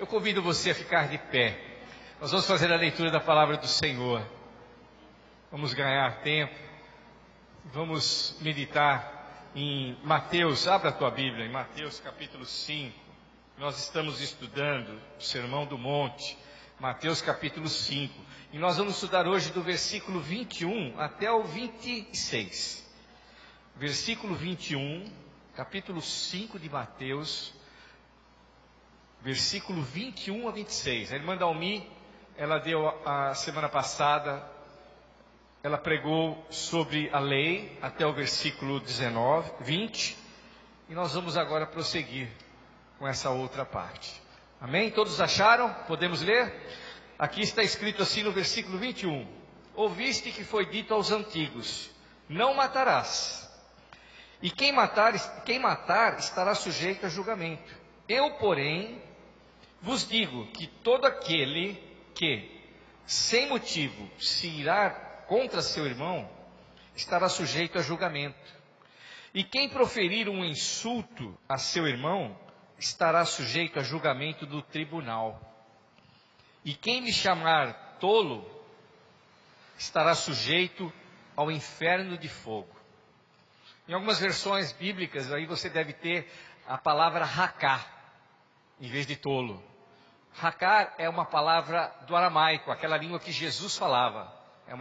Eu convido você a ficar de pé. Nós vamos fazer a leitura da palavra do Senhor. Vamos ganhar tempo. Vamos meditar em Mateus. Abra a tua Bíblia, em Mateus capítulo 5. Nós estamos estudando o Sermão do Monte. Mateus capítulo 5. E nós vamos estudar hoje do versículo 21 até o 26. Versículo 21, capítulo 5 de Mateus. Versículo 21 a 26. A irmã Dalmi, ela deu a semana passada, ela pregou sobre a lei até o versículo 20. E nós vamos agora prosseguir com essa outra parte. Amém? Todos acharam? Podemos ler? Aqui está escrito assim no versículo 21. Ouviste que foi dito aos antigos, não matarás. E quem matar estará sujeito a julgamento. Eu, porém, vos digo que todo aquele que, sem motivo, se irar contra seu irmão, estará sujeito a julgamento. E quem proferir um insulto a seu irmão, estará sujeito a julgamento do tribunal. E quem lhe chamar tolo, estará sujeito ao inferno de fogo. Em algumas versões bíblicas, aí você deve ter a palavra racá, em vez de tolo. Racar é uma palavra do aramaico, aquela língua que Jesus falava. É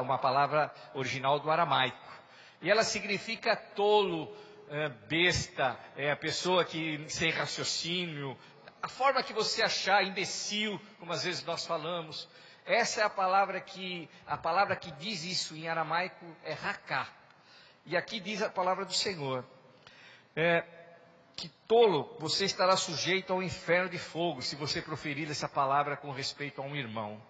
uma palavra original do aramaico. E ela significa tolo, besta, a pessoa que sem raciocínio, a forma que você achar, imbecil, como às vezes nós falamos. Essa é a palavra que diz isso em aramaico é racar. E aqui diz a palavra do Senhor. Que tolo, você estará sujeito ao inferno de fogo, se você proferir essa palavra com respeito a um irmão.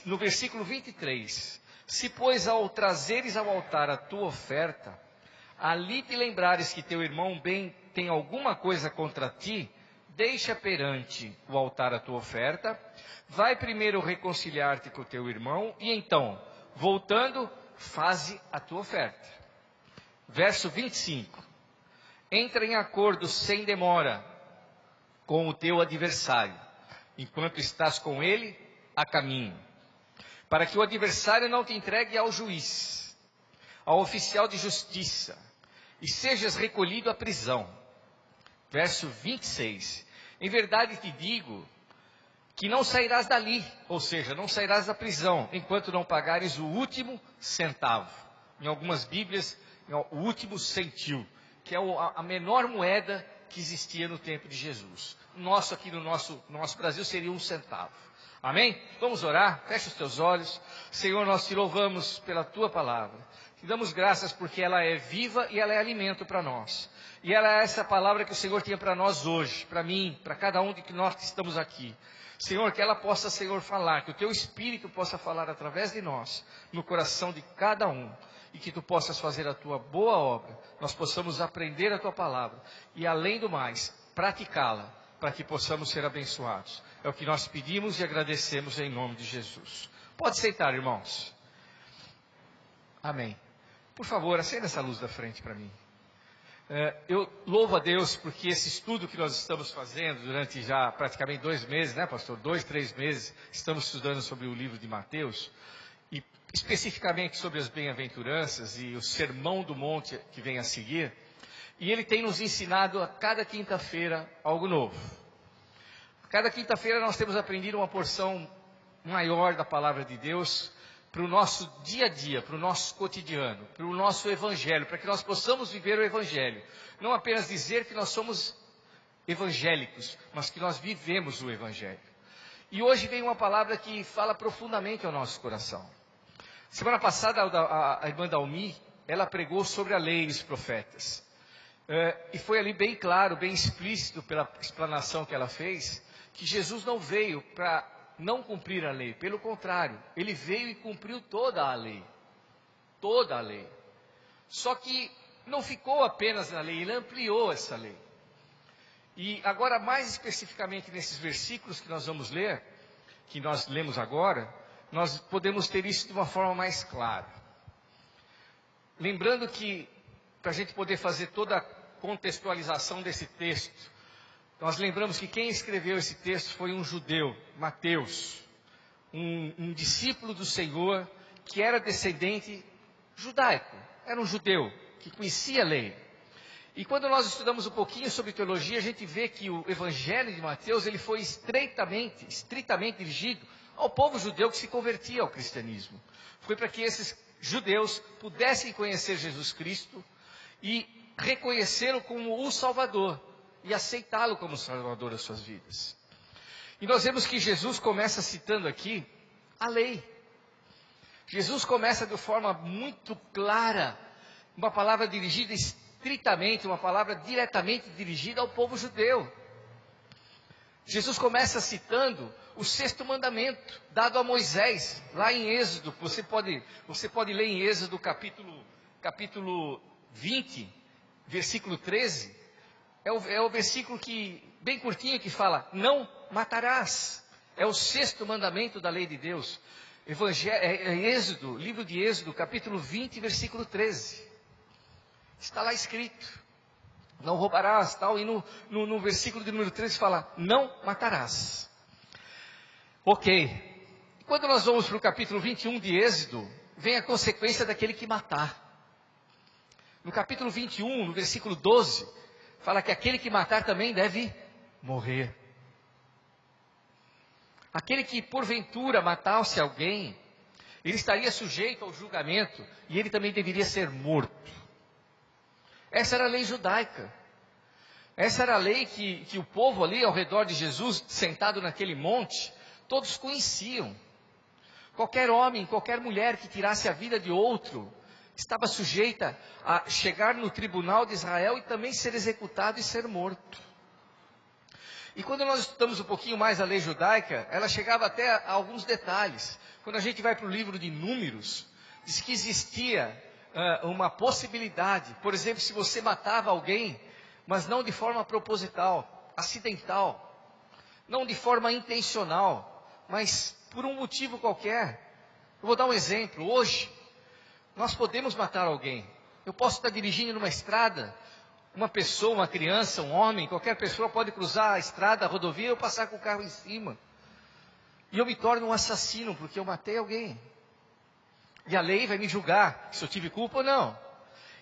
No versículo 23, se pois ao trazeres ao altar a tua oferta, ali te lembrares que teu irmão bem tem alguma coisa contra ti, deixa perante o altar a tua oferta, vai primeiro reconciliar-te com o teu irmão, e então, voltando, faze a tua oferta. Verso 25. Entra em acordo sem demora com o teu adversário, enquanto estás com ele a caminho, para que o adversário não te entregue ao juiz, ao oficial de justiça, e sejas recolhido à prisão. Verso 26. Em verdade te digo que não sairás dali, ou seja, não sairás da prisão, enquanto não pagares o último centavo. Em algumas Bíblias, o último centil, que é a menor moeda que existia no tempo de Jesus. Nosso aqui no nosso Brasil seria 1 centavo. Amém? Vamos orar, fecha os teus olhos. Senhor, nós te louvamos pela tua palavra. Te damos graças porque ela é viva e ela é alimento para nós. E ela é essa palavra que o Senhor tinha para nós hoje, para mim, para cada um de que nós que estamos aqui. Senhor, que ela possa, Senhor, falar, que o teu Espírito possa falar através de nós, no coração de cada um. E que tu possas fazer a tua boa obra, nós possamos aprender a tua palavra e, além do mais, praticá-la, para que possamos ser abençoados. É o que nós pedimos e agradecemos em nome de Jesus. Pode sentar, irmãos. Amém. Por favor, acenda essa luz da frente para mim. Eu louvo a Deus porque esse estudo que nós estamos fazendo durante já praticamente 2 meses, né, pastor? 2, 3 meses, estamos estudando sobre o livro de Mateus. E especificamente sobre as bem-aventuranças e o Sermão do Monte que vem a seguir. E ele tem nos ensinado a cada quinta-feira algo novo. A cada quinta-feira nós temos aprendido uma porção maior da palavra de Deus para o nosso dia a dia, para o nosso cotidiano, para o nosso evangelho, para que nós possamos viver o evangelho. Não apenas dizer que nós somos evangélicos, mas que nós vivemos o evangelho. E hoje vem uma palavra que fala profundamente ao nosso coração. Semana passada a irmã Dalmi, ela pregou sobre a lei e os profetas. E foi ali bem claro, bem explícito pela explanação que ela fez, que Jesus não veio para não cumprir a lei. Pelo contrário, ele veio e cumpriu toda a lei. Toda a lei. Só que não ficou apenas na lei, ele ampliou essa lei. E agora, mais especificamente nesses versículos que nós vamos ler, que nós lemos agora, nós podemos ter isso de uma forma mais clara. Lembrando que, para a gente poder fazer toda a contextualização desse texto, Nós lembramos que quem escreveu esse texto foi um judeu, Mateus, um discípulo do Senhor, que era descendente judaico, era um judeu, que conhecia a lei. E quando nós estudamos um pouquinho sobre teologia, a gente vê que o evangelho de Mateus, ele foi estritamente dirigido ao povo judeu que se convertia ao cristianismo. Foi para que esses judeus pudessem conhecer Jesus Cristo e reconhecê-lo como o Salvador e aceitá-lo como Salvador das suas vidas. E nós vemos que Jesus começa citando aqui a lei. Jesus começa de forma muito clara, uma palavra dirigida estritamente, uma palavra diretamente dirigida ao povo judeu. Jesus começa citando o 6º mandamento, dado a Moisés, lá em Êxodo. Você pode ler em Êxodo capítulo 20, versículo 13. É o versículo bem curtinho, que fala, não matarás. É o 6º mandamento da lei de Deus. Êxodo, livro de Êxodo, capítulo 20, versículo 13. Está lá escrito, não roubarás, tal, e no versículo de número 13 fala, não matarás. Ok, quando nós vamos para o capítulo 21 de Êxodo, vem a consequência daquele que matar. No capítulo 21, no versículo 12, fala que aquele que matar também deve morrer. Aquele que porventura matasse alguém, ele estaria sujeito ao julgamento, e ele também deveria ser morto. Essa era a lei judaica. Essa era a lei que o povo ali ao redor de Jesus, sentado naquele monte, todos conheciam. Qualquer homem, qualquer mulher que tirasse a vida de outro, estava sujeita a chegar no tribunal de Israel e também ser executado e ser morto. E quando nós estudamos um pouquinho mais a lei judaica, ela chegava até a alguns detalhes. Quando a gente vai para o livro de Números, diz que existia uma possibilidade. Por exemplo, se você matava alguém, mas não de forma proposital, acidental, não de forma intencional, mas por um motivo qualquer. Eu vou dar um exemplo. Hoje, nós podemos matar alguém. Eu posso estar dirigindo numa estrada, uma pessoa, uma criança, um homem, qualquer pessoa pode cruzar a estrada, a rodovia, e eu passar com o carro em cima. E eu me torno um assassino, porque eu matei alguém. E a lei vai me julgar se eu tive culpa ou não.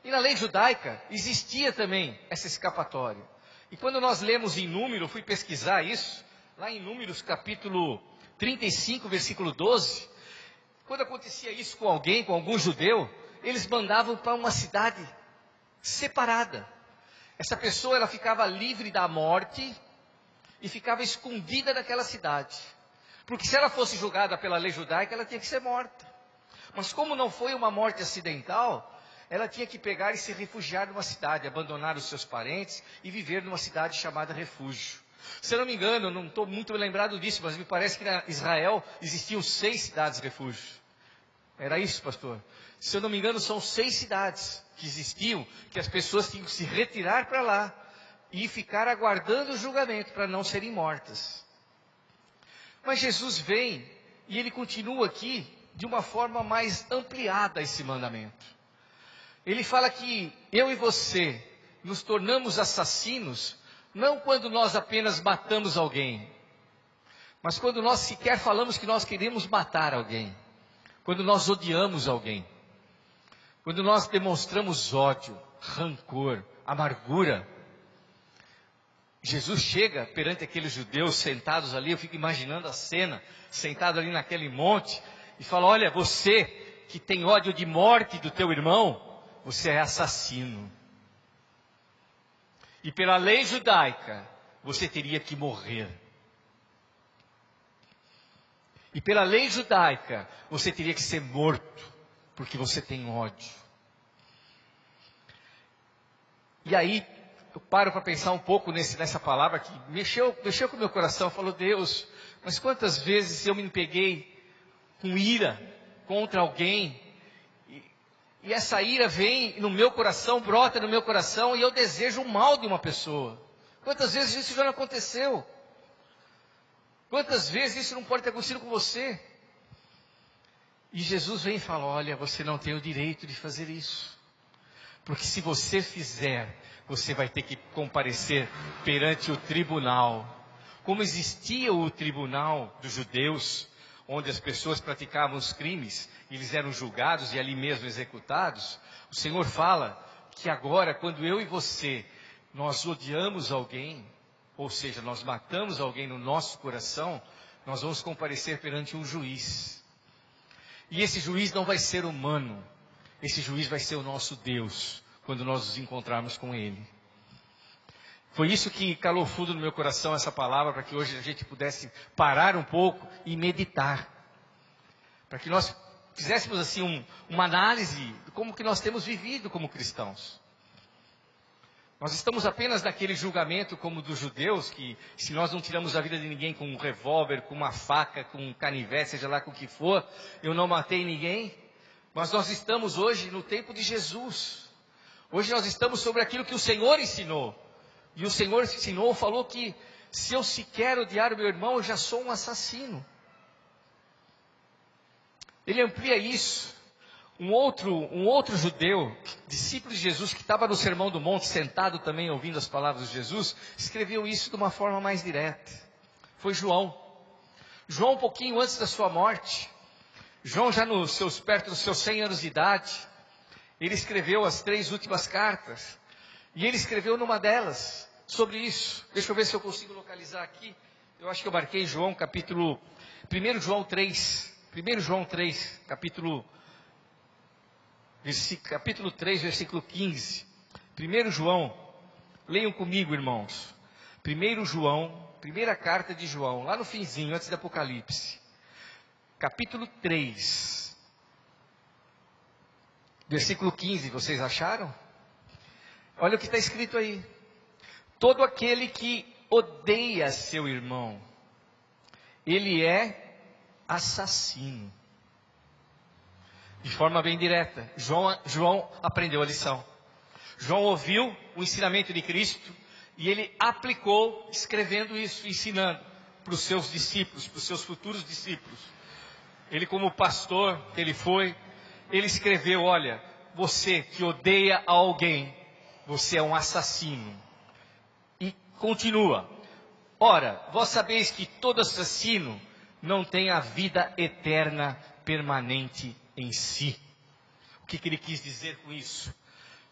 E na lei judaica existia também essa escapatória. E quando nós lemos em Números, eu fui pesquisar isso, lá em Números capítulo 35, versículo 12, quando acontecia isso com alguém, com algum judeu, eles mandavam para uma cidade separada. Essa pessoa, ela ficava livre da morte e ficava escondida daquela cidade. Porque se ela fosse julgada pela lei judaica, ela tinha que ser morta. Mas como não foi uma morte acidental, ela tinha que pegar e se refugiar numa cidade, abandonar os seus parentes e viver numa cidade chamada refúgio. Se eu não me engano, eu não estou muito lembrado disso, mas me parece que na Israel existiam 6 cidades refúgio. Era isso, pastor? Se eu não me engano, são 6 cidades que existiam, que as pessoas tinham que se retirar para lá e ficar aguardando o julgamento para não serem mortas. Mas Jesus vem e ele continua aqui de uma forma mais ampliada esse mandamento. Ele fala que eu e você nos tornamos assassinos, não quando nós apenas matamos alguém, mas quando nós sequer falamos que nós queremos matar alguém, quando nós odiamos alguém, quando nós demonstramos ódio, rancor, amargura. Jesus chega perante aqueles judeus sentados ali, eu fico imaginando a cena, sentado ali naquele monte, e fala, olha, você que tem ódio de morte do teu irmão, você é assassino. E pela lei judaica, você teria que morrer. E pela lei judaica, você teria que ser morto, porque você tem ódio. E aí, eu paro para pensar um pouco nessa palavra que mexeu com o meu coração. Falou, Deus, mas quantas vezes eu me peguei com ira contra alguém, e essa ira vem no meu coração, brota no meu coração, e eu desejo o mal de uma pessoa. Quantas vezes isso já não aconteceu? Quantas vezes isso não pode ter acontecido com você? E Jesus vem e fala, olha, você não tem o direito de fazer isso. Porque se você fizer, você vai ter que comparecer perante o tribunal. Como existia o tribunal dos judeus, onde as pessoas praticavam os crimes, e eles eram julgados e ali mesmo executados, o Senhor fala que agora, quando eu e você, nós odiamos alguém, ou seja, nós matamos alguém no nosso coração, nós vamos comparecer perante um juiz. E esse juiz não vai ser humano, esse juiz vai ser o nosso Deus, quando nós nos encontrarmos com Ele. Foi isso que calou fundo no meu coração essa palavra, para que hoje a gente pudesse parar um pouco e meditar. Para que nós fizéssemos assim uma análise de como que nós temos vivido como cristãos. Nós estamos apenas naquele julgamento como dos judeus, que se nós não tiramos a vida de ninguém com um revólver, com uma faca, com um canivete, seja lá com o que for, eu não matei ninguém. Mas nós estamos hoje no tempo de Jesus. Hoje nós estamos sobre aquilo que o Senhor ensinou. E o Senhor ensinou, falou que se eu sequer odiar o meu irmão, eu já sou um assassino. Ele amplia isso. Um outro judeu, discípulo de Jesus, que estava no Sermão do Monte, sentado também ouvindo as palavras de Jesus, escreveu isso de uma forma mais direta. Foi João. João, um pouquinho antes da sua morte, João já perto dos seus 100 anos de idade, ele escreveu as 3 últimas cartas. E ele escreveu numa delas sobre isso. Deixa eu ver se eu consigo localizar aqui. Eu acho que eu marquei João capítulo 1 João 3. 1 João 3, capítulo 3, versículo 15. 1 João, leiam comigo, irmãos. 1 João, primeira carta de João, lá no finzinho, antes do Apocalipse. Capítulo 3, versículo 15, vocês acharam? Olha o que está escrito aí. Todo aquele que odeia seu irmão, ele é assassino. De forma bem direta. João aprendeu a lição. João ouviu o ensinamento de Cristo e ele aplicou, escrevendo isso, ensinando para os seus discípulos, para os seus futuros discípulos. Ele, como pastor que ele foi, ele escreveu: olha, você que odeia alguém, você é um assassino. E continua: ora, vós sabeis que todo assassino não tem a vida eterna permanente em si. O que ele quis dizer com isso?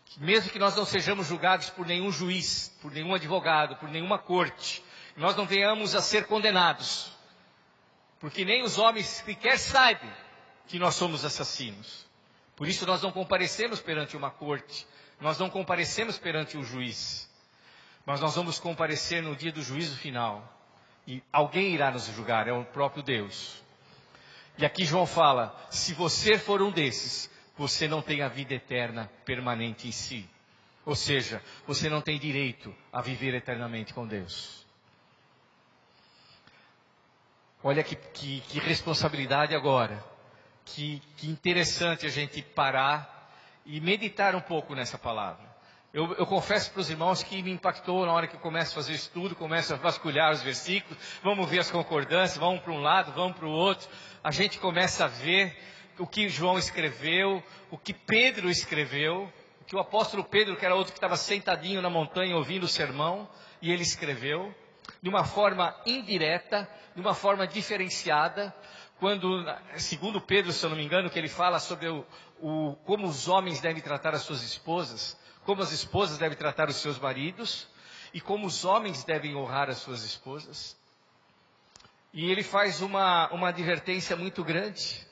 Que mesmo que nós não sejamos julgados por nenhum juiz, por nenhum advogado, por nenhuma corte, nós não venhamos a ser condenados, porque nem os homens sequer sabem que nós somos assassinos. Por isso nós não comparecemos perante uma corte, nós não comparecemos perante um juiz, mas nós vamos comparecer no dia do juízo final. E alguém irá nos julgar, é o próprio Deus. E aqui João fala: se você for um desses, você não tem a vida eterna permanente em si. Ou seja, você não tem direito a viver eternamente com Deus. Olha que responsabilidade agora. Que interessante a gente parar e meditar um pouco nessa palavra. Eu confesso para os irmãos que me impactou na hora que eu começo a fazer estudo, começo a vasculhar os versículos, vamos ver as concordâncias, vamos para um lado, vamos para o outro. A gente começa a ver o que João escreveu, o que Pedro escreveu, o que o apóstolo Pedro, que era outro que estava sentadinho na montanha ouvindo o sermão, e ele escreveu, de uma forma indireta, de uma forma diferenciada, quando, segundo Pedro, se eu não me engano, que ele fala sobre como os homens devem tratar as suas esposas, como as esposas devem tratar os seus maridos, e como os homens devem honrar as suas esposas. E ele faz uma advertência muito grande.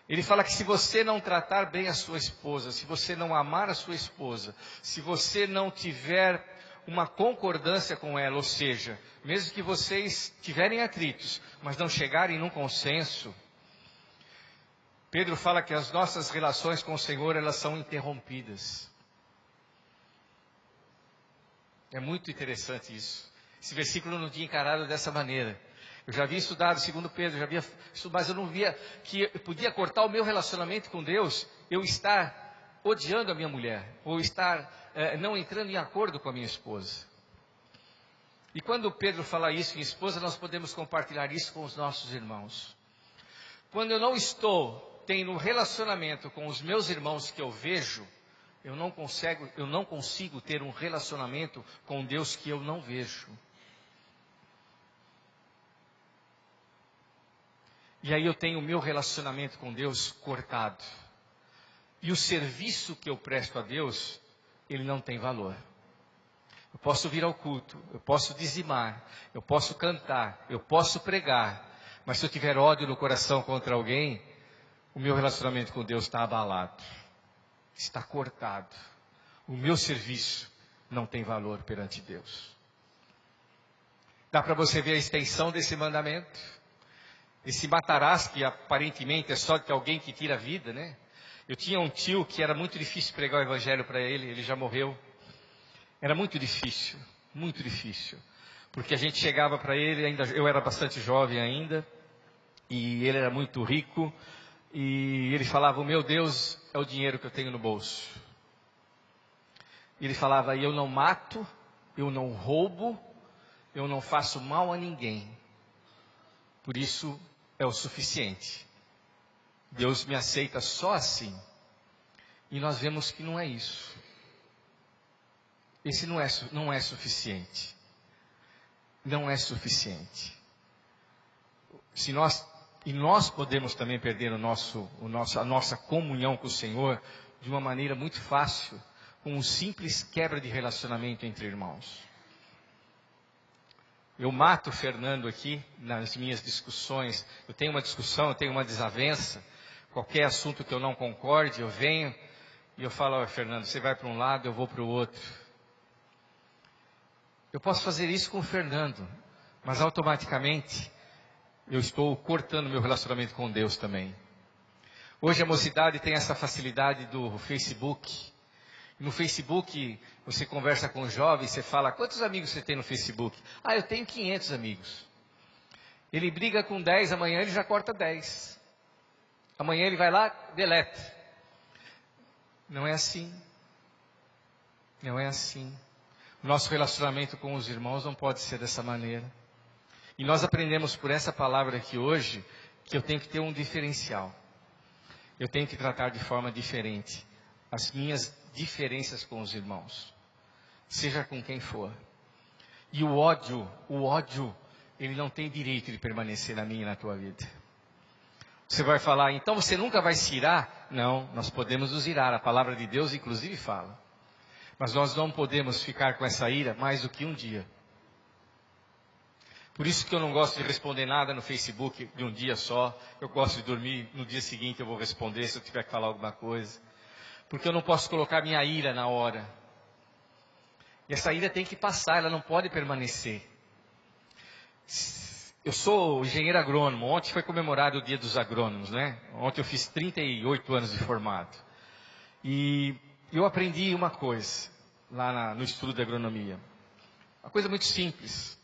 Ele fala que se você não tratar bem a sua esposa, se você não amar a sua esposa, se você não tiver uma concordância com ela, ou seja, mesmo que vocês tiverem atritos, mas não chegarem num consenso, Pedro fala que as nossas relações com o Senhor, elas são interrompidas. É muito interessante isso. Esse versículo eu não tinha encarado dessa maneira. Eu já havia estudado segundo Pedro, mas eu não via que eu podia cortar o meu relacionamento com Deus, eu estar odiando a minha mulher, ou estar não entrando em acordo com a minha esposa. E quando Pedro fala isso em esposa, nós podemos compartilhar isso com os nossos irmãos. Quando eu não estou tendo um relacionamento com os meus irmãos que eu vejo, Eu não consigo ter um relacionamento com Deus que eu não vejo. E aí eu tenho o meu relacionamento com Deus cortado. E o serviço que eu presto a Deus, ele não tem valor. Eu posso vir ao culto, eu posso dizimar, eu posso cantar, eu posso pregar. Mas se eu tiver ódio no coração contra alguém, o meu relacionamento com Deus está abalado. Está cortado. O meu serviço não tem valor perante Deus. Dá para você ver a extensão desse mandamento? Esse matarás, que aparentemente é só de alguém que tira a vida, né? Eu tinha um tio que era muito difícil pregar o evangelho para ele já morreu. Era muito difícil, porque a gente chegava para ele, eu era bastante jovem ainda, e ele era muito rico, e ele falava, o meu Deus é o dinheiro que eu tenho no bolso. E ele falava, eu não mato, eu não roubo, eu não faço mal a ninguém. Por isso é o suficiente. Deus me aceita só assim. E nós vemos que não é isso. Esse não é suficiente. Não é suficiente. Nós podemos também perder a nossa comunhão com o Senhor de uma maneira muito fácil, com um simples quebra de relacionamento entre irmãos. Eu mato o Fernando aqui nas minhas discussões. Eu tenho uma discussão, eu tenho uma desavença. Qualquer assunto que eu não concorde, eu venho e eu falo, Fernando, você vai para um lado, eu vou para o outro. Eu posso fazer isso com o Fernando, mas automaticamente eu estou cortando meu relacionamento com Deus também. Hoje a mocidade tem essa facilidade do Facebook. No Facebook você conversa com jovens, você fala, quantos amigos você tem no Facebook? Eu tenho 500 amigos. Ele briga com 10, amanhã ele já corta 10. Amanhã ele vai lá, deleta. Não é assim. Não é assim. Nosso relacionamento com os irmãos não pode ser dessa maneira. E nós aprendemos por essa palavra aqui hoje, que eu tenho que ter um diferencial. Eu tenho que tratar de forma diferente as minhas diferenças com os irmãos. Seja com quem for. E o ódio, ele não tem direito de permanecer na minha e na tua vida. Você vai falar, então você nunca vai se irar? Não, nós podemos nos irar. A palavra de Deus inclusive fala. Mas nós não podemos ficar com essa ira mais do que um dia. Por isso que eu não gosto de responder nada no Facebook de um dia só. Eu gosto de dormir, no dia seguinte eu vou responder se eu tiver que falar alguma coisa. Porque eu não posso colocar minha ira na hora. E essa ira tem que passar, ela não pode permanecer. Eu sou engenheiro agrônomo. Ontem foi comemorado o dia dos agrônomos, né? Ontem eu fiz 38 anos de formado. E eu aprendi uma coisa lá no estudo de agronomia. Uma coisa muito simples.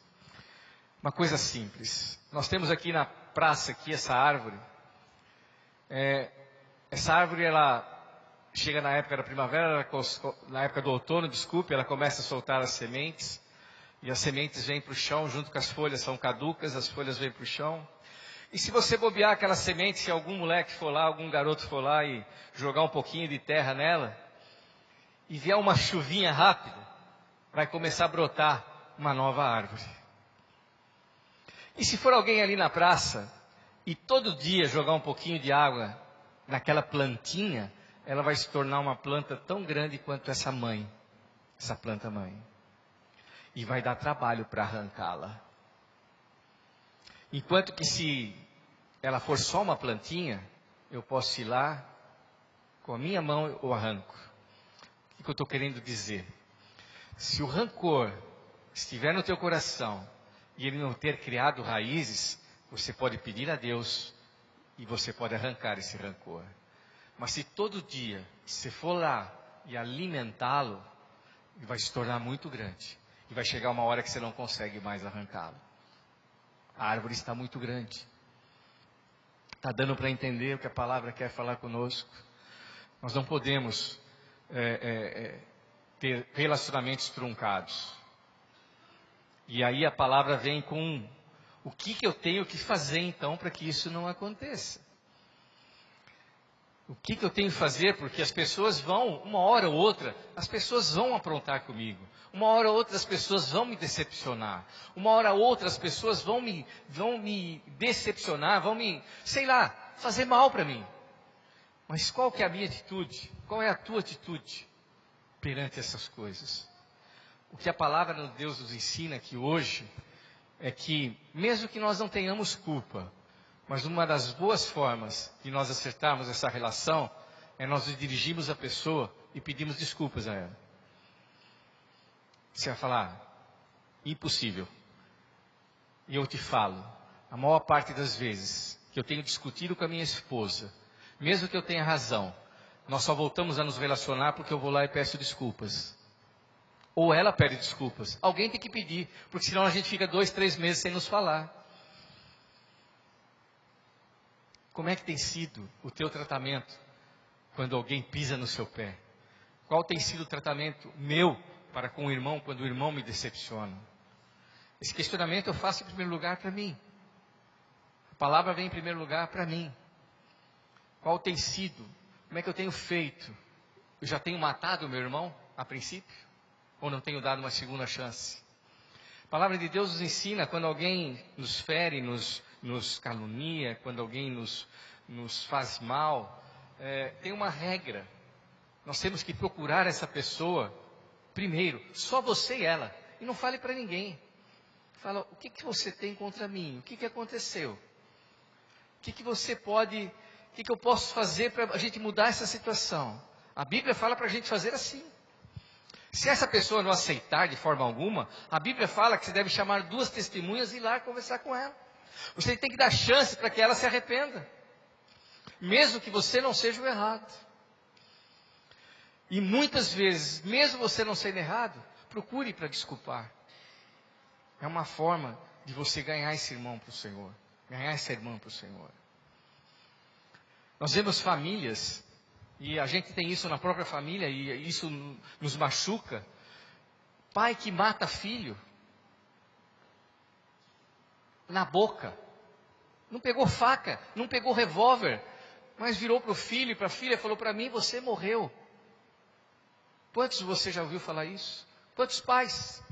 Uma coisa simples. Nós temos aqui na praça, aqui, essa árvore. Essa árvore, ela chega na época da primavera, na época do outono, ela começa a soltar as sementes. E as sementes vêm para o chão, junto com as folhas, são caducas, as folhas vêm para o chão. E se você bobear aquela semente, se algum moleque for lá, algum garoto for lá e jogar um pouquinho de terra nela, e vier uma chuvinha rápida, vai começar a brotar uma nova árvore. E se for alguém ali na praça, e todo dia jogar um pouquinho de água naquela plantinha, ela vai se tornar uma planta tão grande quanto essa planta mãe. E vai dar trabalho para arrancá-la. Enquanto que se ela for só uma plantinha, eu posso ir lá, com a minha mão eu arranco. O que eu estou querendo dizer? Se o rancor estiver no teu coração, e ele não ter criado raízes, você pode pedir a Deus, e você pode arrancar esse rancor. Mas se todo dia você for lá e alimentá-lo, ele vai se tornar muito grande. E vai chegar uma hora que você não consegue mais arrancá-lo. A árvore está muito grande. Está dando para entender o que a palavra quer falar conosco? Nós não podemos ter relacionamentos truncados. E aí a palavra vem com o que eu tenho que fazer então para que isso não aconteça. O que eu tenho que fazer? Porque as pessoas vão, uma hora ou outra, as pessoas vão aprontar comigo. Uma hora ou outra as pessoas vão me decepcionar. Uma hora ou outra as pessoas vão me decepcionar, vão me, sei lá, fazer mal para mim. Mas qual que é a minha atitude? Qual é a tua atitude perante essas coisas? O que a palavra de Deus nos ensina aqui hoje é que, mesmo que nós não tenhamos culpa, mas uma das boas formas de nós acertarmos essa relação é nós nos dirigirmos à pessoa e pedimos desculpas a ela. Você vai falar, impossível. E eu te falo, a maior parte das vezes que eu tenho discutido com a minha esposa, mesmo que eu tenha razão, nós só voltamos a nos relacionar porque eu vou lá e peço desculpas. Ou ela pede desculpas. Alguém tem que pedir, porque senão a gente fica 2, 3 meses sem nos falar. Como é que tem sido o teu tratamento quando alguém pisa no seu pé? Qual tem sido o tratamento meu para com o irmão quando o irmão me decepciona? Esse questionamento eu faço em primeiro lugar para mim. A palavra vem em primeiro lugar para mim. Qual tem sido? Como é que eu tenho feito? Eu já tenho matado o meu irmão a princípio? Ou não tenho dado uma segunda chance? A palavra de Deus nos ensina, quando alguém nos fere, nos calunia, quando alguém nos faz mal, tem uma regra. Nós temos que procurar essa pessoa, primeiro, só você e ela. E não fale para ninguém. Fala, o que você tem contra mim? O que aconteceu? O que você pode, o que eu posso fazer para a gente mudar essa situação? A Bíblia fala para a gente fazer assim. Se essa pessoa não aceitar de forma alguma, a Bíblia fala que você deve chamar 2 testemunhas e ir lá conversar com ela. Você tem que dar chance para que ela se arrependa. Mesmo que você não seja o errado. E muitas vezes, mesmo você não sendo errado, procure para desculpar. É uma forma de você ganhar esse irmão para o Senhor. Ganhar essa irmã para o Senhor. Nós vemos famílias, e a gente tem isso na própria família, e isso nos machuca. Pai que mata filho. Na boca. Não pegou faca, não pegou revólver, mas virou para o filho e para a filha e falou, para mim você morreu. Quantos de você já ouviu falar isso? Quantos pais?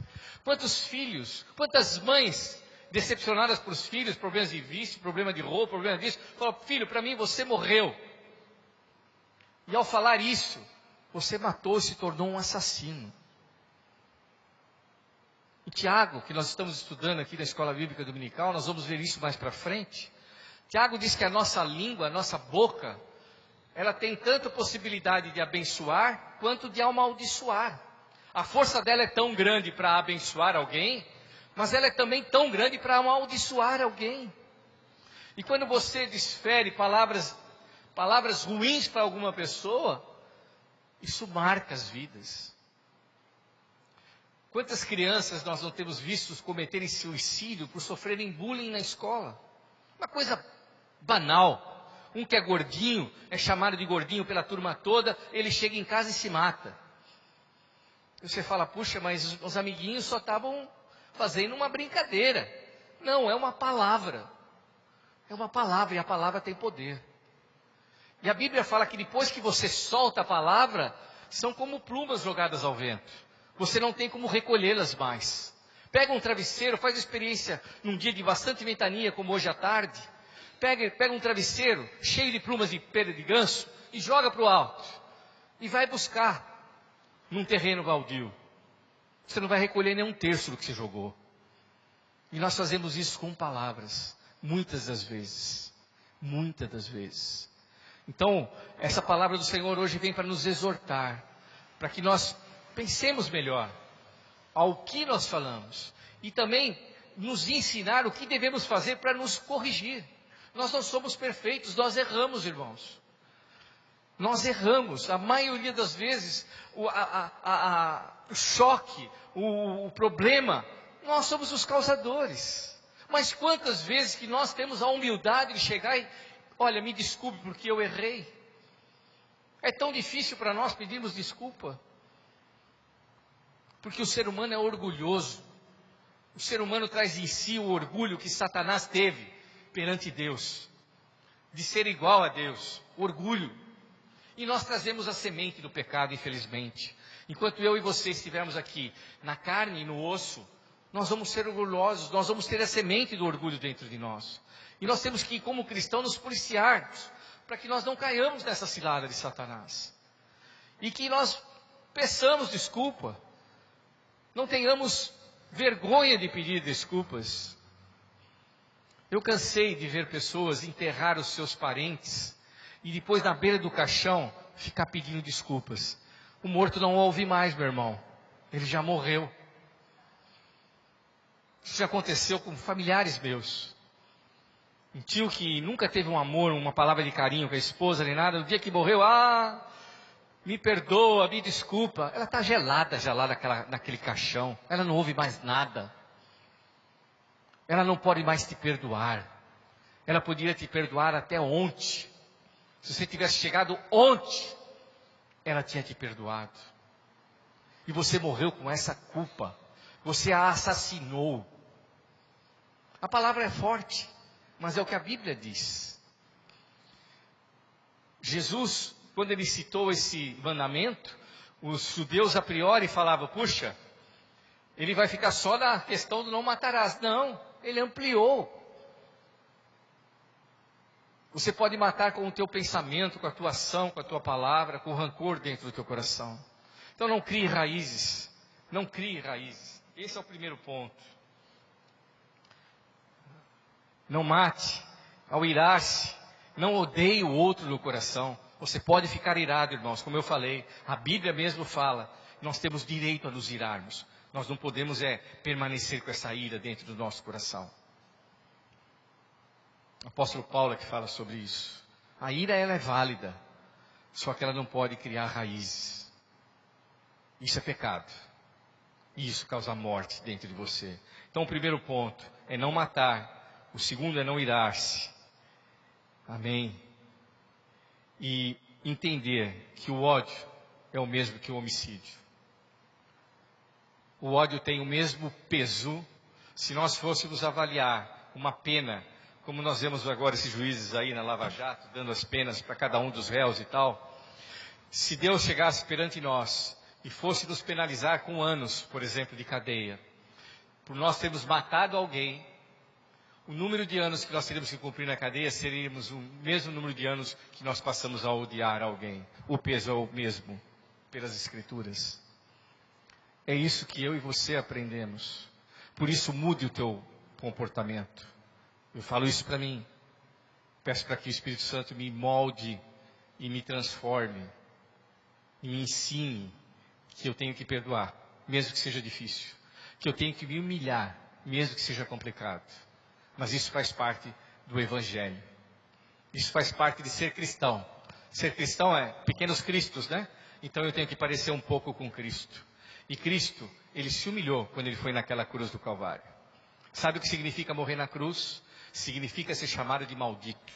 Quantos filhos? Quantas mães decepcionadas por os filhos, problemas de vício, problema de roubo, problema disso, falou, filho, para mim você morreu. E ao falar isso, você matou e se tornou um assassino. Em Tiago, que nós estamos estudando aqui na Escola Bíblica Dominical, nós vamos ver isso mais para frente. Tiago diz que a nossa língua, a nossa boca, ela tem tanto possibilidade de abençoar, quanto de amaldiçoar. A força dela é tão grande para abençoar alguém, mas ela é também tão grande para amaldiçoar alguém. E quando você desfere palavras ruins para alguma pessoa, isso marca as vidas. Quantas crianças nós não temos visto cometerem suicídio por sofrerem bullying na escola? Uma coisa banal. Um que é gordinho, é chamado de gordinho pela turma toda, ele chega em casa e se mata. E você fala, puxa, mas os amiguinhos só estavam fazendo uma brincadeira. Não, é uma palavra. É uma palavra, e a palavra tem poder. E a Bíblia fala que depois que você solta a palavra, são como plumas jogadas ao vento. Você não tem como recolhê-las mais. Pega um travesseiro, faz experiência num dia de bastante ventania, como hoje à tarde. Pega um travesseiro cheio de plumas de pena de ganso e joga para o alto. E vai buscar num terreno baldio. Você não vai recolher nem 1/3 do que você jogou. E nós fazemos isso com palavras. Muitas das vezes. Muitas das vezes. Então, essa palavra do Senhor hoje vem para nos exortar. Para que nós pensemos melhor ao que nós falamos. E também nos ensinar o que devemos fazer para nos corrigir. Nós não somos perfeitos, nós erramos, irmãos. Nós erramos. A maioria das vezes, o choque, o problema, nós somos os causadores. Mas quantas vezes que nós temos a humildade de chegar e, olha, me desculpe porque eu errei. É tão difícil para nós pedirmos desculpa. Porque o ser humano é orgulhoso. O ser humano traz em si o orgulho que Satanás teve perante Deus. De ser igual a Deus. Orgulho. E nós trazemos a semente do pecado, infelizmente. Enquanto eu e você estivermos aqui, na carne e no osso, nós vamos ser orgulhosos, nós vamos ter a semente do orgulho dentro de nós. E nós temos que, como cristãos, nos policiarmos, para que nós não caiamos nessa cilada de Satanás. E que nós peçamos desculpa, não tenhamos vergonha de pedir desculpas. Eu cansei de ver pessoas enterrar os seus parentes e depois na beira do caixão ficar pedindo desculpas. O morto não ouve mais, meu irmão. Ele já morreu. Isso já aconteceu com familiares meus. Um tio que nunca teve um amor, uma palavra de carinho com a esposa nem nada, no dia que morreu, me perdoa, me desculpa. Ela está gelada já lá naquele caixão. Ela não ouve mais nada. Ela não pode mais te perdoar. Ela podia te perdoar até ontem. Se você tivesse chegado ontem, ela tinha te perdoado. E você morreu com essa culpa. Você a assassinou. A palavra é forte, mas é o que a Bíblia diz. Jesus, quando ele citou esse mandamento, os judeus a priori falavam, puxa, ele vai ficar só na questão do não matarás. Não, ele ampliou. Você pode matar com o teu pensamento, com a tua ação, com a tua palavra, com o rancor dentro do teu coração. Então não crie raízes. Não crie raízes. Esse é o primeiro ponto. Não mate. Ao irar-se, não odeie o outro no coração. Você pode ficar irado, irmãos. Como eu falei, a Bíblia mesmo fala. Nós temos direito a nos irarmos. Nós não podemos permanecer com essa ira dentro do nosso coração. O apóstolo Paulo é que fala sobre isso. A ira ela é válida, só que ela não pode criar raízes. Isso é pecado. E isso causa morte dentro de você. Então o primeiro ponto é não matar. O segundo é não irar-se. Amém. E entender que o ódio é o mesmo que o homicídio. O ódio tem o mesmo peso. Se nós fôssemos avaliar uma pena, como nós vemos agora esses juízes aí na Lava Jato, dando as penas para cada um dos réus e tal. Se Deus chegasse perante nós e fosse nos penalizar com anos, por exemplo, de cadeia, por nós termos matado alguém, o número de anos que nós teríamos que cumprir na cadeia seríamos o mesmo número de anos que nós passamos a odiar alguém. O peso é o mesmo, pelas Escrituras. É isso que eu e você aprendemos. Por isso mude o teu comportamento. Eu falo isso para mim. Peço para que o Espírito Santo me molde e me transforme. E me ensine que eu tenho que perdoar, mesmo que seja difícil. Que eu tenho que me humilhar, mesmo que seja complicado. Mas isso faz parte do Evangelho. Isso faz parte de ser cristão. Ser cristão é pequenos cristos, né? Então eu tenho que parecer um pouco com Cristo. E Cristo, ele se humilhou quando ele foi naquela cruz do Calvário. Sabe o que significa morrer na cruz? Significa ser chamado de maldito.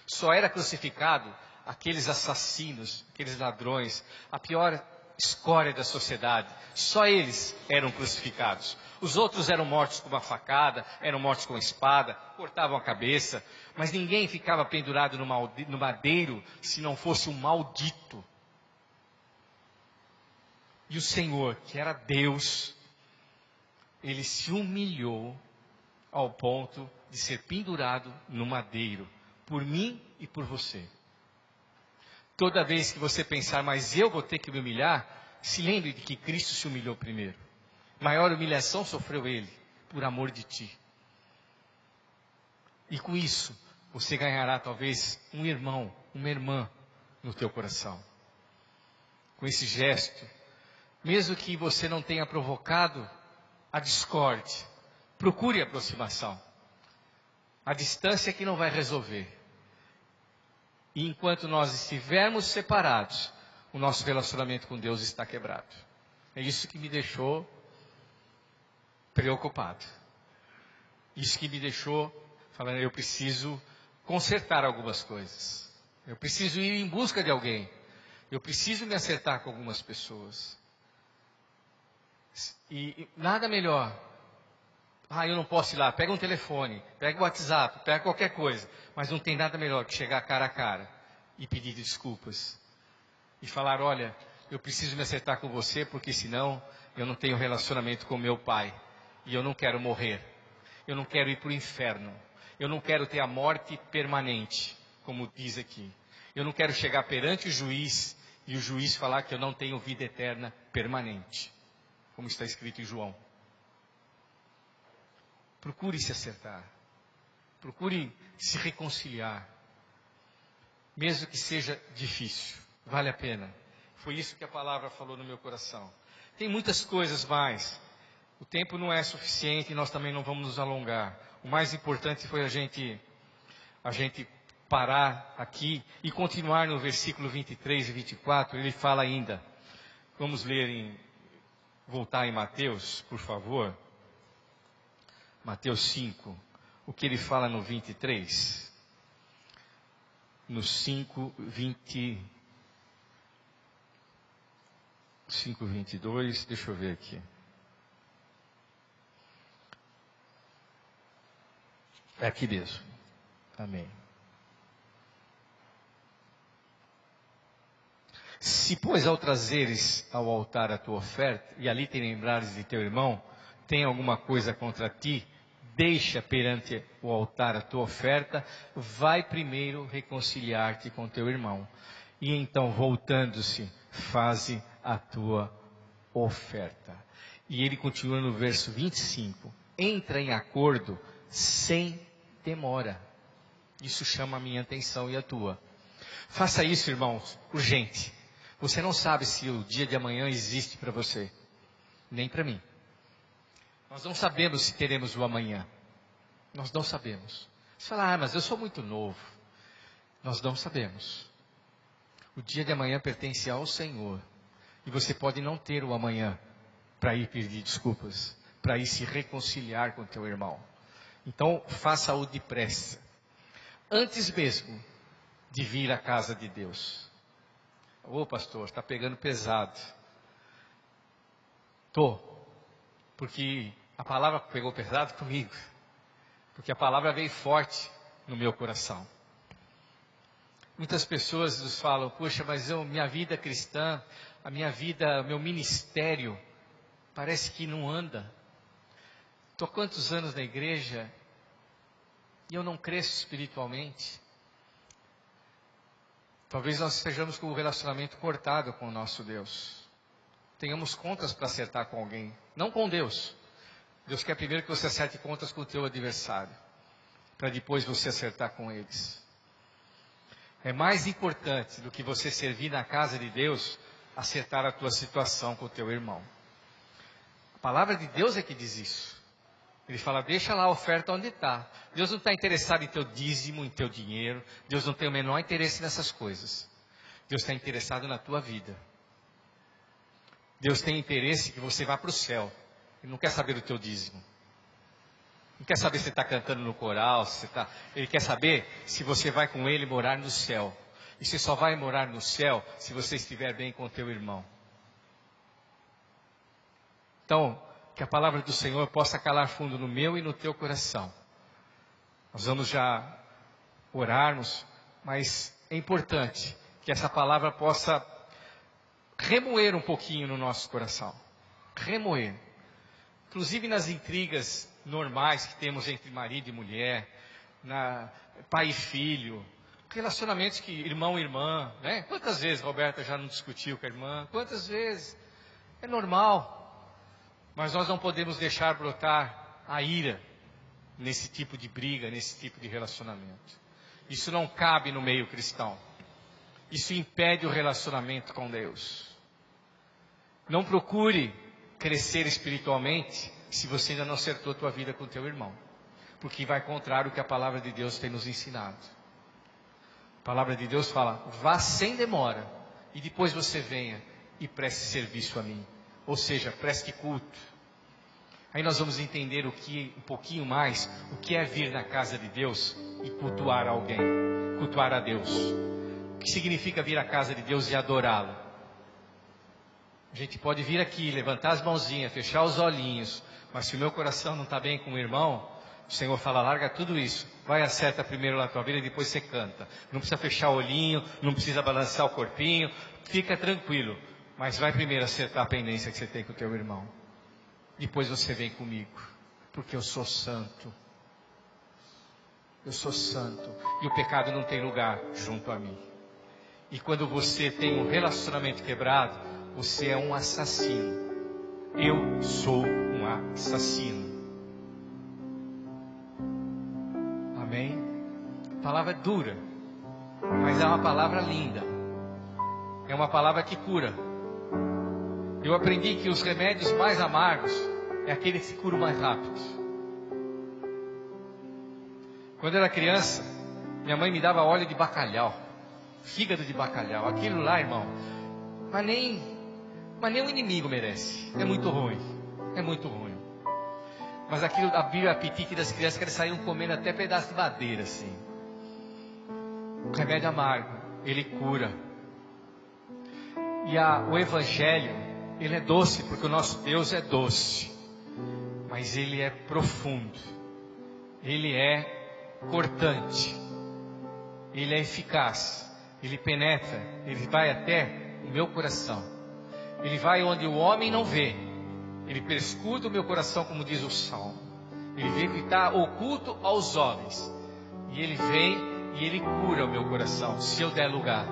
Só era crucificado aqueles assassinos, aqueles ladrões, a pior escória da sociedade. Só eles eram crucificados. Os outros eram mortos com uma facada, eram mortos com espada, cortavam a cabeça. Mas ninguém ficava pendurado no madeiro se não fosse um maldito. E o Senhor, que era Deus, ele se humilhou ao ponto de ser pendurado no madeiro, por mim e por você. Toda vez que você pensar, mas eu vou ter que me humilhar, se lembre de que Cristo se humilhou primeiro. Maior humilhação sofreu ele, por amor de ti. E com isso, você ganhará talvez um irmão, uma irmã no teu coração. Com esse gesto, mesmo que você não tenha provocado a discórdia, procure a aproximação. A distância é que não vai resolver. E enquanto nós estivermos separados, o nosso relacionamento com Deus está quebrado. É isso que me deixou preocupado. Isso que me deixou falando, eu preciso consertar algumas coisas. Eu preciso ir em busca de alguém. Eu preciso me acertar com algumas pessoas. E nada melhor. Eu não posso ir lá. Pega um telefone, pega o WhatsApp, pega qualquer coisa. Mas não tem nada melhor que chegar cara a cara e pedir desculpas. E falar, olha, eu preciso me acertar com você, porque senão eu não tenho relacionamento com meu pai. E eu não quero morrer. Eu não quero ir para o inferno. Eu não quero ter a morte permanente, como diz aqui. Eu não quero chegar perante o juiz e o juiz falar que eu não tenho vida eterna permanente, como está escrito em João. Procure se acertar. Procure se reconciliar. Mesmo que seja difícil, vale a pena. Foi isso que a palavra falou no meu coração. Tem muitas coisas mais. O tempo não é suficiente e nós também não vamos nos alongar. O mais importante foi a gente parar aqui e continuar no versículo 23 e 24. Ele fala ainda. Vamos ler voltar em Mateus, por favor. Mateus 5. O que ele fala no 23? No 5:22, deixa eu ver aqui. É aqui mesmo. Amém. Se, pois, ao trazeres ao altar a tua oferta, e ali te lembrares de teu irmão, tem alguma coisa contra ti, deixa perante o altar a tua oferta, vai primeiro reconciliar-te com teu irmão. E então, voltando-se, faze a tua oferta. E ele continua no verso 25. Entra em acordo sem demora. Isso chama a minha atenção e a tua. Faça isso, irmãos, urgente. Você não sabe se o dia de amanhã existe para você, nem para mim. Nós não sabemos se teremos o amanhã. Nós não sabemos. Você fala, mas eu sou muito novo. Nós não sabemos. O dia de amanhã pertence ao Senhor. E você pode não ter o amanhã para ir pedir desculpas, para ir se reconciliar com teu irmão. Então, faça-o depressa. Antes mesmo de vir à casa de Deus. Ô pastor, está pegando pesado. Porque a palavra pegou pesado comigo. Porque a palavra veio forte no meu coração. Muitas pessoas nos falam, poxa, mas minha vida cristã, a minha vida, o meu ministério, parece que não anda. Estou há quantos anos na igreja e eu não cresço espiritualmente. Talvez nós estejamos com o relacionamento cortado com o nosso Deus. Tenhamos contas para acertar com alguém, não com Deus. Deus quer primeiro que você acerte contas com o teu adversário, para depois você acertar com eles. É mais importante do que você servir na casa de Deus, acertar a tua situação com o teu irmão. A palavra de Deus é que diz isso. Ele fala, deixa lá a oferta onde está. Deus não está interessado em teu dízimo, em teu dinheiro. Deus não tem o menor interesse nessas coisas. Deus está interessado na tua vida. Deus tem interesse que você vá para o céu. Ele não quer saber do teu dízimo. Não quer saber se você está cantando no coral. Ele quer saber se você vai com ele morar no céu. E você só vai morar no céu se você estiver bem com o teu irmão. Então, que a palavra do Senhor possa calar fundo no meu e no teu coração. Nós vamos já orarmos, mas é importante que essa palavra possa remoer um pouquinho no nosso coração. Remoer. Inclusive nas intrigas normais que temos entre marido e mulher, pai e filho, relacionamentos que irmão e irmã, né? Quantas vezes Roberta já não discutiu com a irmã? Quantas vezes? É normal. Mas nós não podemos deixar brotar a ira nesse tipo de briga, nesse tipo de relacionamento. Isso não cabe no meio cristão. Isso impede o relacionamento com Deus. Não procure crescer espiritualmente se você ainda não acertou a tua vida com o teu irmão. Porque vai contrário ao que a palavra de Deus tem nos ensinado. A palavra de Deus fala, vá sem demora e depois você venha e preste serviço a mim. Ou seja, preste culto. Aí nós vamos entender um pouquinho mais, o que é vir na casa de Deus e cultuar alguém, cultuar a Deus. O que significa vir à casa de Deus e adorá-lo? A gente pode vir aqui, levantar as mãozinhas, fechar os olhinhos, mas se o meu coração não está bem com o irmão, O Senhor fala, larga tudo isso. Vai e acerta primeiro na tua vida e depois você canta. Não precisa fechar o olhinho, não precisa balançar o corpinho. Fica tranquilo. Mas vai primeiro acertar a pendência que você tem com o teu irmão. Depois você vem comigo. Porque eu sou santo. Eu sou santo. E o pecado não tem lugar junto a mim. E quando você tem um relacionamento quebrado, você é um assassino. Eu sou um assassino. Amém? A palavra é dura, mas é uma palavra linda. É uma palavra que cura. Eu aprendi que os remédios mais amargos é aquele que se cura mais rápido. Quando eu era criança, minha mãe me dava óleo de bacalhau, fígado de bacalhau. Aquilo lá, irmão, mas nem o inimigo merece. É muito ruim. É muito ruim. Mas aquilo abriu o apetite das crianças, que eles saíam comendo até pedaço de madeira, assim. O remédio amargo, ele cura. E o Evangelho, ele é doce, porque o nosso Deus é doce. Mas ele é profundo. Ele é cortante. Ele é eficaz. Ele penetra. Ele vai até o meu coração. Ele vai onde o homem não vê. Ele perscruta o meu coração, como diz o Salmo. Ele vê que está oculto aos homens. E ele vem e ele cura o meu coração, se eu der lugar.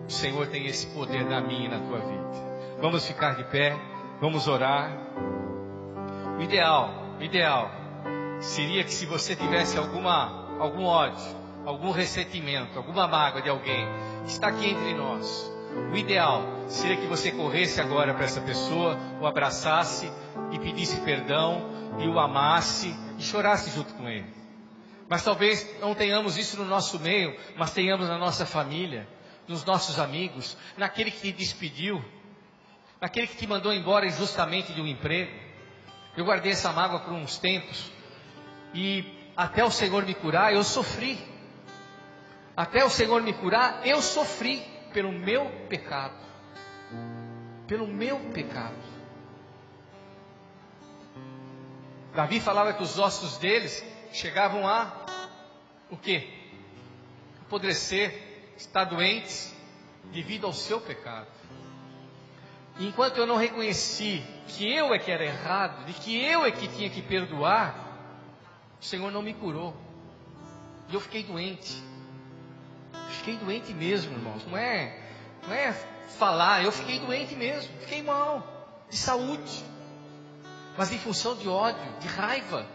O Senhor tem esse poder na minha e na tua vida. Vamos ficar de pé, vamos orar. O ideal seria que, se você tivesse algum ódio, algum ressentimento, alguma mágoa de alguém que está aqui entre nós, o ideal seria que você corresse agora para essa pessoa, o abraçasse e pedisse perdão, e o amasse e chorasse junto com ele. Mas talvez não tenhamos isso no nosso meio, mas tenhamos na nossa família, nos nossos amigos, naquele que te despediu, naquele que te mandou embora injustamente de um emprego. Eu guardei essa mágoa por uns tempos, e até o Senhor me curar, eu sofri. Até o Senhor me curar, eu sofri. Pelo meu pecado. Pelo meu pecado. Davi falava que os ossos deles chegavam a o quê? Apodrecer, estar doentes devido ao seu pecado. E enquanto eu não reconheci que eu é que era errado, de que eu é que tinha que perdoar, o Senhor não me curou. E eu fiquei doente. Fiquei doente mesmo, irmãos. Não é falar, eu fiquei doente mesmo. Fiquei mal, de saúde. Mas em função de ódio, de raiva,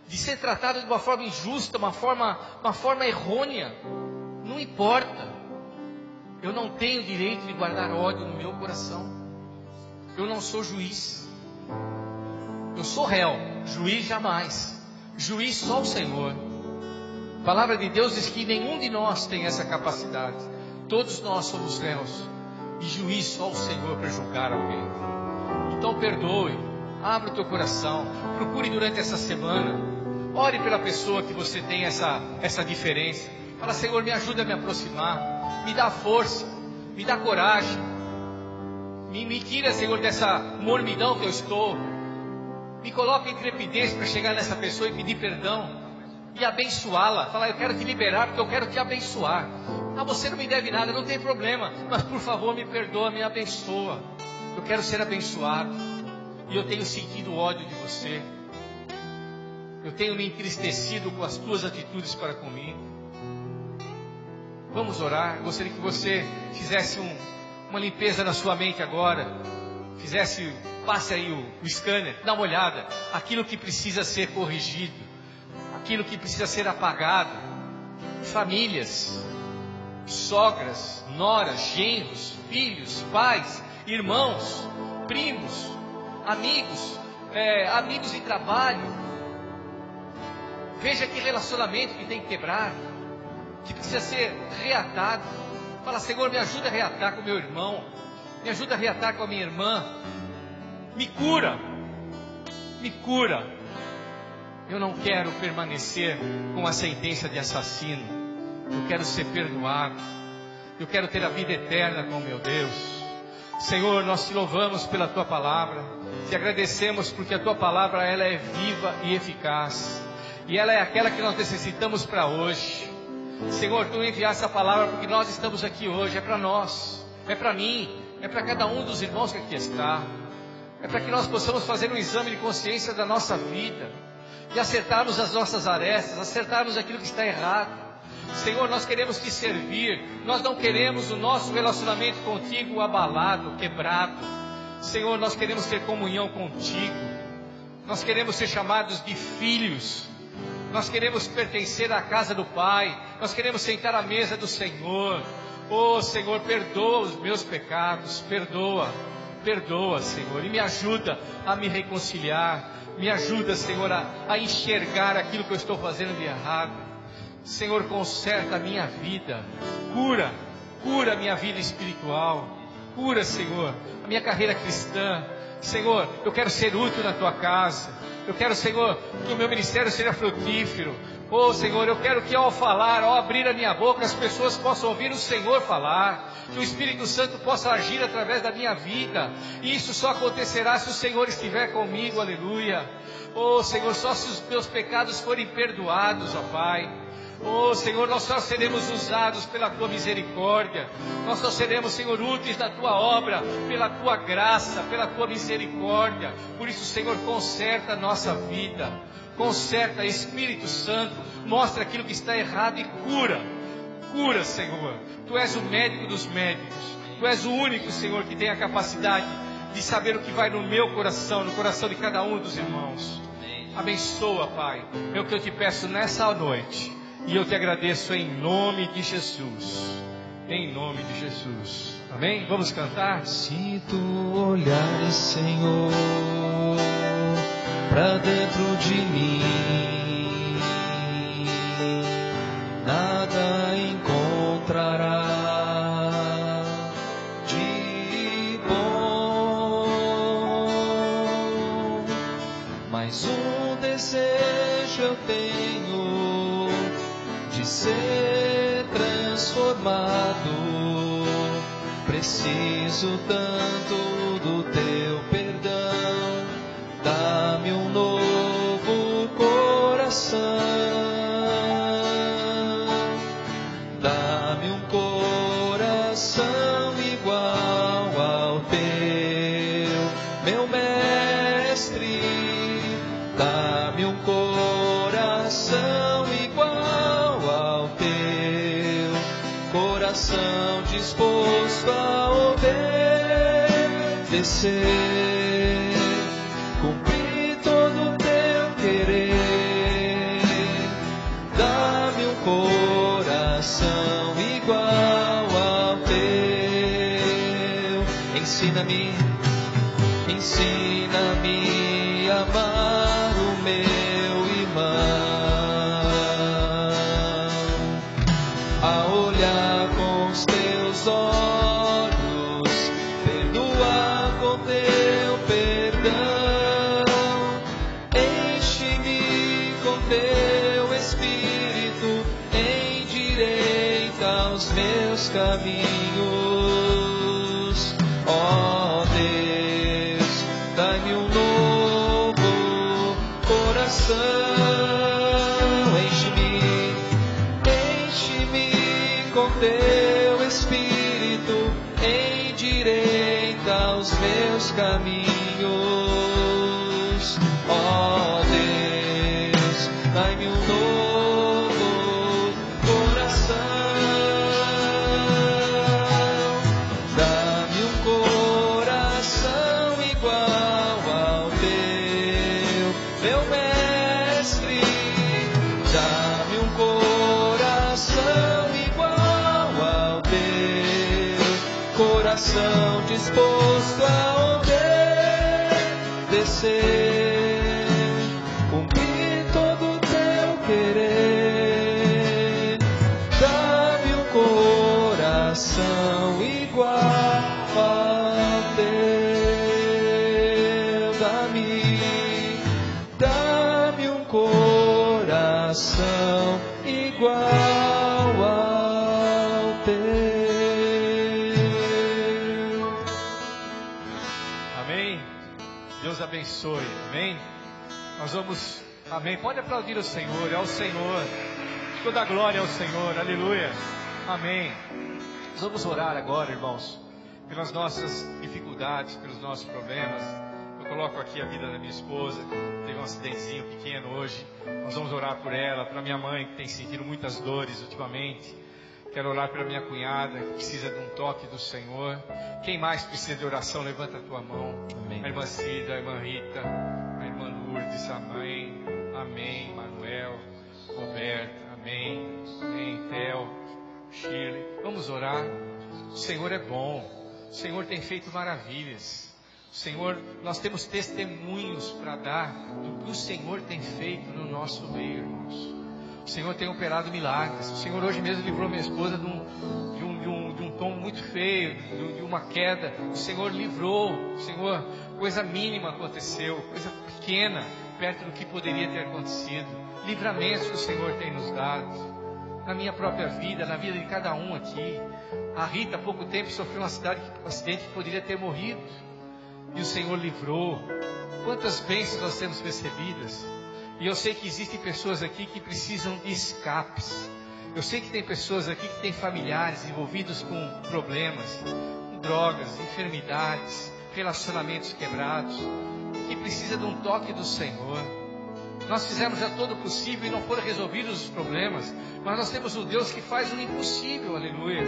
de ser tratado de uma forma injusta, uma forma errônea. Não importa. Eu não tenho direito de guardar ódio no meu coração. Eu não sou juiz. Eu sou réu, juiz jamais. Juiz só o Senhor. A palavra de Deus diz que nenhum de nós tem essa capacidade. Todos nós somos réus. E juiz só o Senhor para julgar alguém. Então perdoe. Abra o teu coração. Procure durante essa semana. Ore pela pessoa que você tem essa diferença. Fala: Senhor, me ajuda a me aproximar. Me dá força. Me dá coragem. Me tira, Senhor, dessa mornidão que eu estou. Me coloca em intrepidez para chegar nessa pessoa e pedir perdão. E abençoá-la. Falar: eu quero te liberar porque eu quero te abençoar. Ah, você não me deve nada, não tem problema. Mas por favor, me perdoa, me abençoa. Eu quero ser abençoado. E eu tenho sentido ódio de você. Eu tenho me entristecido com as tuas atitudes para comigo. Vamos orar. Eu gostaria que você fizesse uma limpeza na sua mente agora. Passe aí o scanner, dá uma olhada. Aquilo que precisa ser corrigido, aquilo que precisa ser apagado. Famílias, sogras, noras, genros, filhos, pais, irmãos, primos, amigos de trabalho. Veja que relacionamento que tem que quebrar, que precisa ser reatado. Fala: Senhor, me ajuda a reatar com meu irmão, me ajuda a reatar com a minha irmã. Me cura, me cura. Eu não quero permanecer com a sentença de assassino. Eu quero ser perdoado. Eu quero ter a vida eterna com meu Deus. Senhor, nós te louvamos pela tua palavra. Te agradecemos porque a tua palavra, ela é viva e eficaz. e ela é aquela que nós necessitamos para hoje. Senhor, Tu enviaste essa palavra porque nós estamos aqui hoje, é para nós, é para mim, é para cada um dos irmãos que aqui está, é para que nós possamos fazer um exame de consciência da nossa vida, e acertarmos as nossas arestas, acertarmos aquilo que está errado. Senhor, nós queremos Te servir, nós não queremos o nosso relacionamento contigo abalado, quebrado. Senhor, nós queremos ter comunhão contigo, nós queremos ser chamados de filhos, nós queremos pertencer à casa do Pai, nós queremos sentar à mesa do Senhor. Oh Senhor, perdoa os meus pecados, perdoa, Senhor, e me ajuda a me reconciliar, me ajuda, Senhor, a enxergar aquilo que eu estou fazendo de errado. Senhor, conserta a minha vida, cura a minha vida espiritual, cura, Senhor, a minha carreira cristã. Senhor, eu quero ser útil na Tua casa, eu quero, Senhor, que o meu ministério seja frutífero. Oh Senhor, eu quero que ao falar, ao abrir a minha boca, as pessoas possam ouvir o Senhor falar, que o Espírito Santo possa agir através da minha vida, e isso só acontecerá se o Senhor estiver comigo, aleluia. Oh Senhor, só se os meus pecados forem perdoados, ó Pai. Oh Senhor, nós só seremos usados pela Tua misericórdia, nós só seremos, Senhor, úteis na Tua obra, pela Tua graça, pela Tua misericórdia. Por isso, Senhor, conserta a nossa vida, conserta, Espírito Santo, mostra aquilo que está errado e cura, Senhor. Tu és o médico dos médicos, Tu és o único, Senhor, que tem a capacidade de saber o que vai no meu coração, no coração de cada um dos irmãos. Abençoa, Pai, é o que eu Te peço nessa noite, e eu Te agradeço em nome de Jesus, em nome de Jesus, amém? Vamos cantar? Se Tu olhares, Senhor, pra dentro de mim, nada encontrará de bom, mas um desejo eu tenho de ser transformado. Preciso tanto do Teu perdão, dá-me um novo coração, dá-me um coração igual ao Teu, meu Mestre, dá-me um coração igual ao Teu, coração disposto a obedecer, cumprir todo o Teu querer. Dá-me um coração igual ao Teu. Ensina-me a amar o meu irmão, a olhar com os Teus olhos, perdoar com Teu perdão. Enche-me com Teu Espírito, endireita os meus caminhos. Ó Deus, dai-me um novo coração. Enche-me com Teu Espírito, endireita os meus caminhos. Ó Deus, dai-me um novo coração, dá-me um coração igual ao Teu, meu Mestre, dá-me um coração igual ao Teu, coração disposto a obedecer, cumprir todo o Teu querer. Dá-me um coração igual ao Teu, dá-me um coração igual ao Teu. Amém? Deus abençoe, amém? Nós vamos Amém. Pode aplaudir o Senhor, é o Senhor. Toda a glória é ao Senhor, aleluia. Amém. Nós vamos orar agora, irmãos, pelas nossas dificuldades, pelos nossos problemas. Eu coloco aqui a vida da minha esposa, teve um acidentezinho pequeno hoje. Nós vamos orar por ela, pela minha mãe que tem sentido muitas dores ultimamente. Quero orar pela minha cunhada que precisa de um toque do Senhor. Quem mais precisa de oração, levanta a tua mão. Amém. A irmã Cida, a irmã Rita, a irmã Lourdes, a mãe. Amém. Manuel, Roberta, amém. Amém. Theo, Shirley. Vamos orar. O Senhor é bom. O Senhor tem feito maravilhas. Senhor, nós temos testemunhos para dar do que o Senhor tem feito no nosso meio, irmãos. O Senhor tem operado milagres. O Senhor hoje mesmo livrou minha esposa de um tom muito feio, de uma queda. O Senhor livrou. O Senhor, coisa mínima aconteceu, coisa pequena, perto do que poderia ter acontecido. Livramentos que o Senhor tem nos dado. Na minha própria vida, na vida de cada um aqui. A Rita, há pouco tempo, sofreu um acidente que poderia ter morrido. E o Senhor livrou. Quantas bênçãos nós temos recebidas. E eu sei que existem pessoas aqui que precisam de escapes. Eu sei que tem pessoas aqui que têm familiares envolvidos com problemas, com drogas, enfermidades, relacionamentos quebrados, que precisa de um toque do Senhor. Nós fizemos já todo o possível e não foram resolvidos os problemas, mas nós temos um Deus que faz o impossível, aleluia.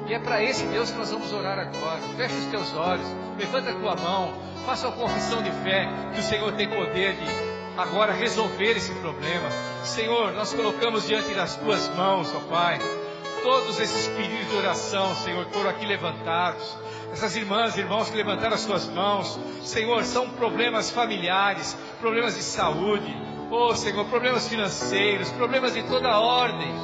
E é para esse Deus que nós vamos orar agora. Fecha os teus olhos, levanta a tua mão, faça uma confissão de fé que o Senhor tem poder de agora resolver esse problema. Senhor, nós colocamos diante das tuas mãos, ó Pai, todos esses pedidos de oração, Senhor, foram aqui levantados. Essas irmãs e irmãos que levantaram as suas mãos, Senhor, são problemas familiares, problemas de saúde, oh Senhor, problemas financeiros, problemas de toda a ordem,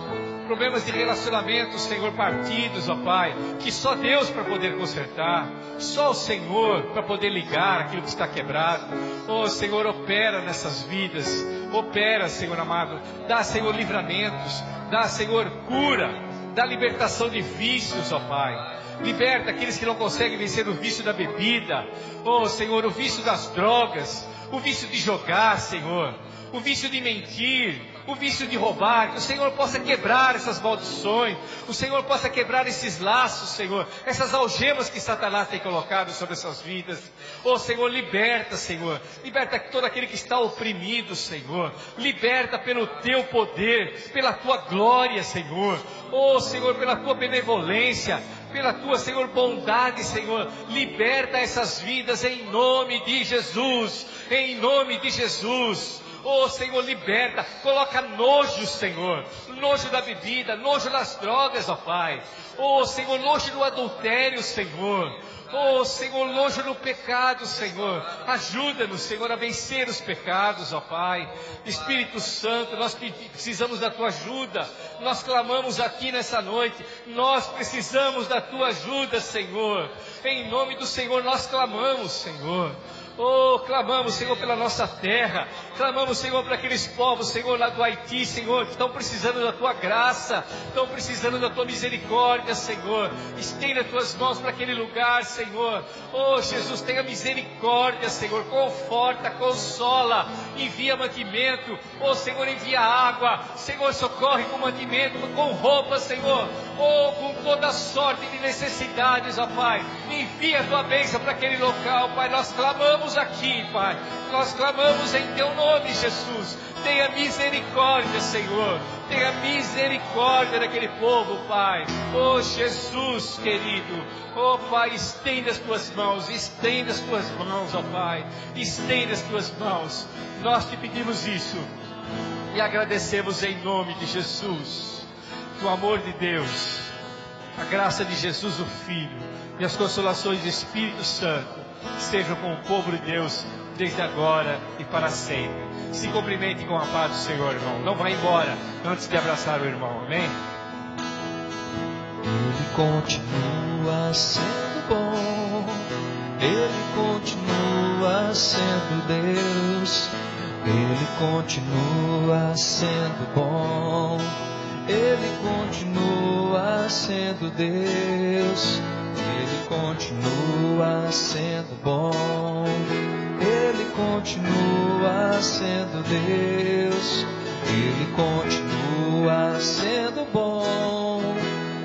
problemas de relacionamento, Senhor, partidos, ó Pai, que só Deus para poder consertar, só o Senhor para poder ligar aquilo que está quebrado. Oh Senhor, opera nessas vidas, opera, Senhor amado, dá, Senhor, livramentos, dá, Senhor, cura, dá libertação de vícios, ó Pai. Liberta aqueles que não conseguem vencer o vício da bebida, oh Senhor, o vício das drogas, o vício de jogar, Senhor, o vício de mentir, o vício de roubar. Que o Senhor possa quebrar essas maldições, o Senhor possa quebrar esses laços, Senhor, essas algemas que Satanás tem colocado sobre essas vidas. Oh Senhor, liberta, Senhor, liberta todo aquele que está oprimido, Senhor, liberta pelo teu poder, pela tua glória, Senhor. Oh Senhor, pela tua benevolência, pela tua, Senhor, bondade, Senhor, liberta essas vidas em nome de Jesus, em nome de Jesus. Oh Senhor, liberta, coloca nojo, Senhor, nojo da bebida, nojo das drogas, ó Pai. Oh Senhor, nojo do adultério, Senhor. Oh Senhor, nojo no pecado, Senhor. Ajuda-nos, Senhor, a vencer os pecados, ó Pai. Espírito Santo, nós precisamos da tua ajuda. Nós clamamos aqui nessa noite. Nós precisamos da tua ajuda, Senhor. Em nome do Senhor nós clamamos, Senhor. Oh, clamamos, Senhor, pela nossa terra. Clamamos, Senhor, para aqueles povos, Senhor, lá do Haiti, Senhor, que estão precisando da tua graça, estão precisando da tua misericórdia, Senhor. Estenda as tuas mãos para aquele lugar, Senhor. Oh, Jesus, tenha misericórdia, Senhor. Conforta, consola, envia mantimento. Oh, Senhor, envia água. Senhor, socorre com mantimento, com roupa, Senhor. Oh, com toda sorte de necessidades, ó Pai. Envia a tua bênção para aquele local, Pai. Nós clamamos aqui, Pai, nós clamamos em teu nome, Jesus. Tenha misericórdia, Senhor, tenha misericórdia daquele povo, Pai. Oh Jesus querido, oh Pai, estenda as tuas mãos, ó Pai, estenda as tuas mãos. Nós te pedimos isso e agradecemos em nome de Jesus. O amor de Deus, a graça de Jesus o Filho e as consolações do Espírito Santo estejam com o povo de Deus desde agora e para sempre. Se cumprimente com a paz do Senhor, irmão. Não vá embora antes de abraçar o irmão, amém? Ele continua sendo bom, Ele continua sendo Deus, Ele continua sendo bom, Ele continua sendo Deus, Ele continua sendo bom, Ele continua continua sendo Deus, Ele continua sendo bom,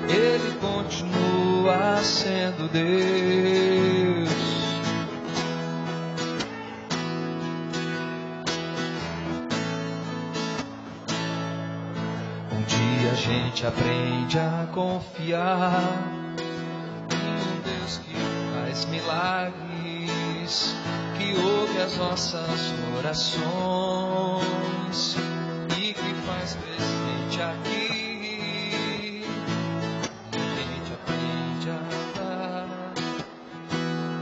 Ele continua sendo Deus. Um dia a gente aprende a confiar em um Deus que faz milagres, que ouve as nossas orações e que faz presente aqui. A gente aprende a dar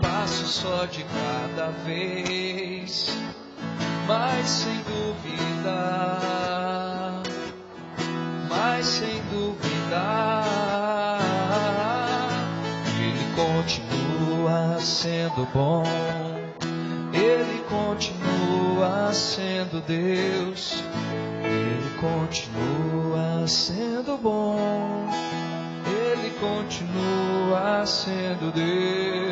passo só de cada vez, mas sem dúvida, Ele continua sendo bom, Ele continua sendo Deus, Ele continua sendo bom, Ele continua sendo Deus.